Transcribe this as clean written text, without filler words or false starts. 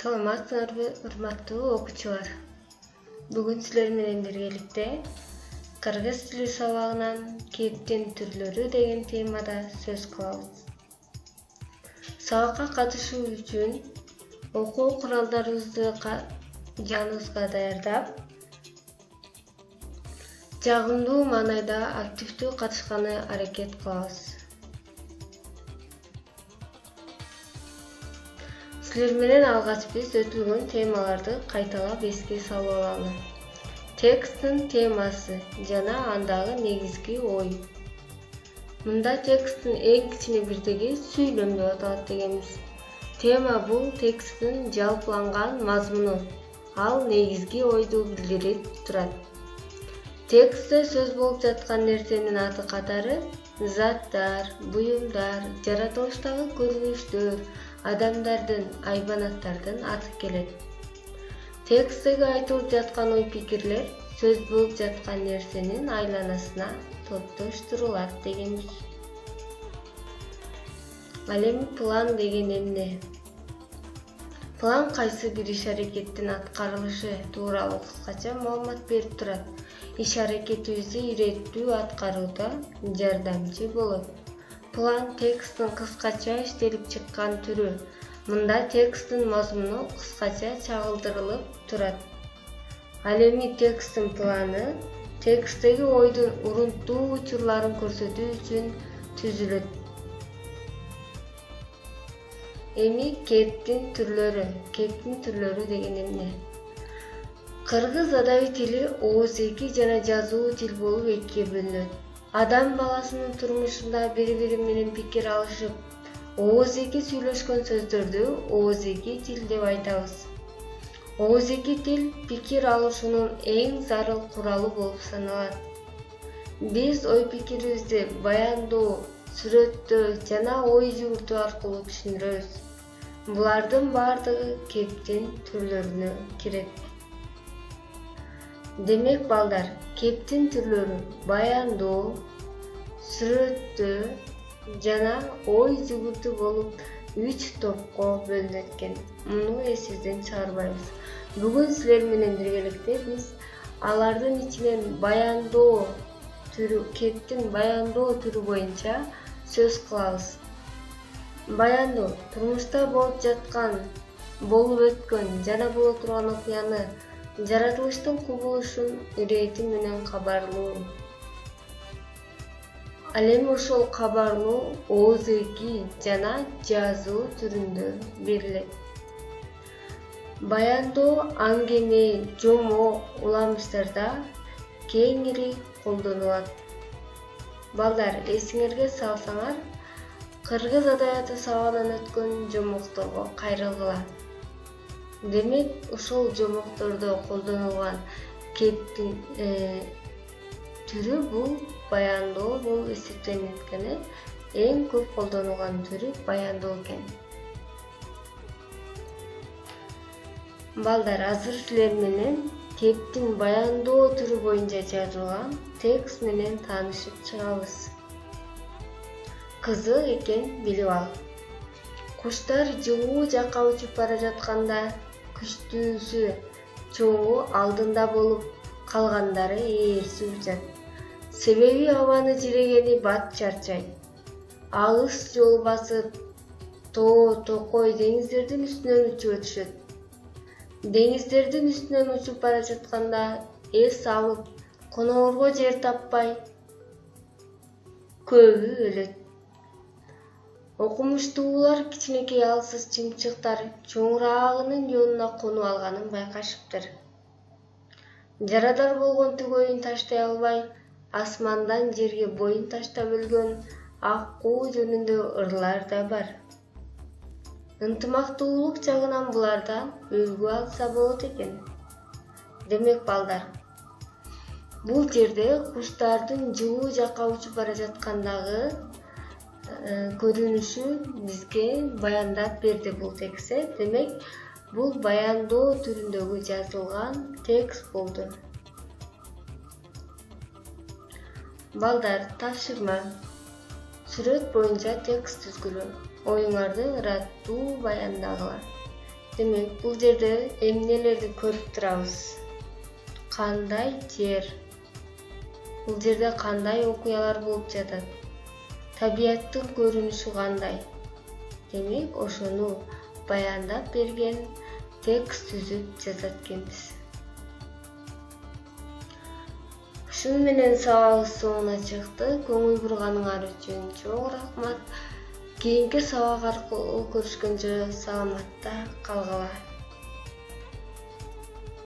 Саламатсыңарбы, урматтуу окуучулар. Бүгүн силер менен биргеликте кыргыз тили сабагынан кээптин түрлөрү деген темада сөз кылабыз. Сабакка катышуу үчүн окуу куралдарыбызды жаныбызга даярдап, жагымдуу маанайда активдүү катышканы аракет кылабыз. Силер менен алгач биз өтүлгөн темаларды кайталап эске салып алалы. Тексттин темасы жана андагы негизги ой. Мында тексттин эң кичине бирдеги сүйлөм деп аталат дегенбиз. Тема бул тексттин жалпыланган мазмуну, ал негизги ойду билдирип турат. Текстте сөз болуп жаткан нерсенин аты катары заттар, буюмдар, жаратылыштагы көрүнүштөр, адамдардын, айбанаттардын аты келет. Тексттеги айтылып жаткан ой-пикирлер сөз болуп жаткан нерсенин айланасына топтоштурулат дегенбиз. Ал эми план деген эмне? План кайсы бир иш-аракеттин аткарылышы тууралуу кыскача маалымат берип турат. Иш-аракетибизди иреттүү аткарууда жардамчы болот. План тексттин кыскача иштелип чыккан түрү. Мында тексттин мазмуну кыскача чагылдырылып турат. Ал эми тексттин планы тексттеги ойдун урунттуу учурларын көрсөтүү үчүн түзүлөт. Эми кээптин түрлөрү деген эмне? Кыргыз адаби тили ооз-эки жана жазуу тил болуп экиге бөлүнөт. Адам баласынын турмушунда бири-бири менен пикир алышып, ооз-эки сүйлөшкөн сөздөрдү ооз-эки тил деп айтабыз. Ооз-эки тил пикир алышуунун эң зарыл куралы болуп саналат. Биз ой-пикирибизди баяндоо, сүрөттөө жана ой жүгүртүү аркылуу түшүндүрөбүз. Булардын бардыгы кээптин түрлөрүнө кирет. Демек балдар, кээптин түрлөрү баяндоо, сүрөттөө жана ой жүгүртүү болуп 3 топко бөлүнөт экен. Муну эсибизден чыгарбайбыз. Бүгүн силер менен биргеликте биз алардын ичинен баяндоо түрү, кээптин баяндоо түрү боюнча сөз кылабыз. Баяндоо турмушта болуп жаткан, болуп өткөн жана боло турган окуяны жаратылыштын кубулушун ирети менен кабарлоо. Ал эми ошол кабарлоо ооз-эки жана жазуу түрүндө берилет. Баяндоо аңгеме, жомок, уламыштарда кеңири колдонулат. Балдар, эсиңерге салсаңар, кыргыз адабияты сабагынан өткөн жомокторго кайрылгыла. Демек, ошол жомоктордо колдонулган кээптин түрү бул баяндоо болуп эсептелет экен. Эң көп колдонулган түрү баяндоо экен. Балдар, азыр силер менен кээптин баяндоо түрү боюнча жазылган текст менен таанышып чыгабыз. Кызык экен, билип ал. Куштар жылуу жакка учуп бара жатканда күчтүүсү чоңу алдында болуп, калгандары ээрси учат. Себеби абаны жирегени бат чарчайт. Алыс жол басып, тоо, токой деңиздердин үстүнөн учуп өтүшөт. Деңиздердин үстүнөн учуп бара жатканда эс алып, коноорго жер таппай көбү өлөт. Окумуштуулар кичинекей алсыз чымчыктар чоңураагынын жолуна конуп алганын байкашыптыр. Жарадар болгон түгөйүн таштай албай, асмандан жерге боюн таштап өлгөн аккуу жөнүндө ырлар да бар. Ынтымактуулук жагынан булардан үлгү алса болот экен. Демек балдар, бул жерде куштардын жылуу жакка учуп бара жаткандагы көрүнүшү бизге баяндап берди бул текстте. Демек, бул баяндоо түрүндөгү жазылган текст болду. Балдар, тапшырма. Сүрөт боюнча текст түзгүлө. Оюңарды ыраттуу баяндагыла. Демек, бул жерде эмнелерди көрүп турабыз? Кандай жер? Бул жерде кандай окуялар болуп жатат? Табияттын көрүнүшү кандай? Демек, ошону баяндап берген текст түзүп жазат экенбиз. Ушуну менен сабагыбыз соңуна чыкты. Көңүл бурганыңар үчүн чоң рахмат. Кийинки сабак аркылуу көрүшкөнчө саламатта калгыла.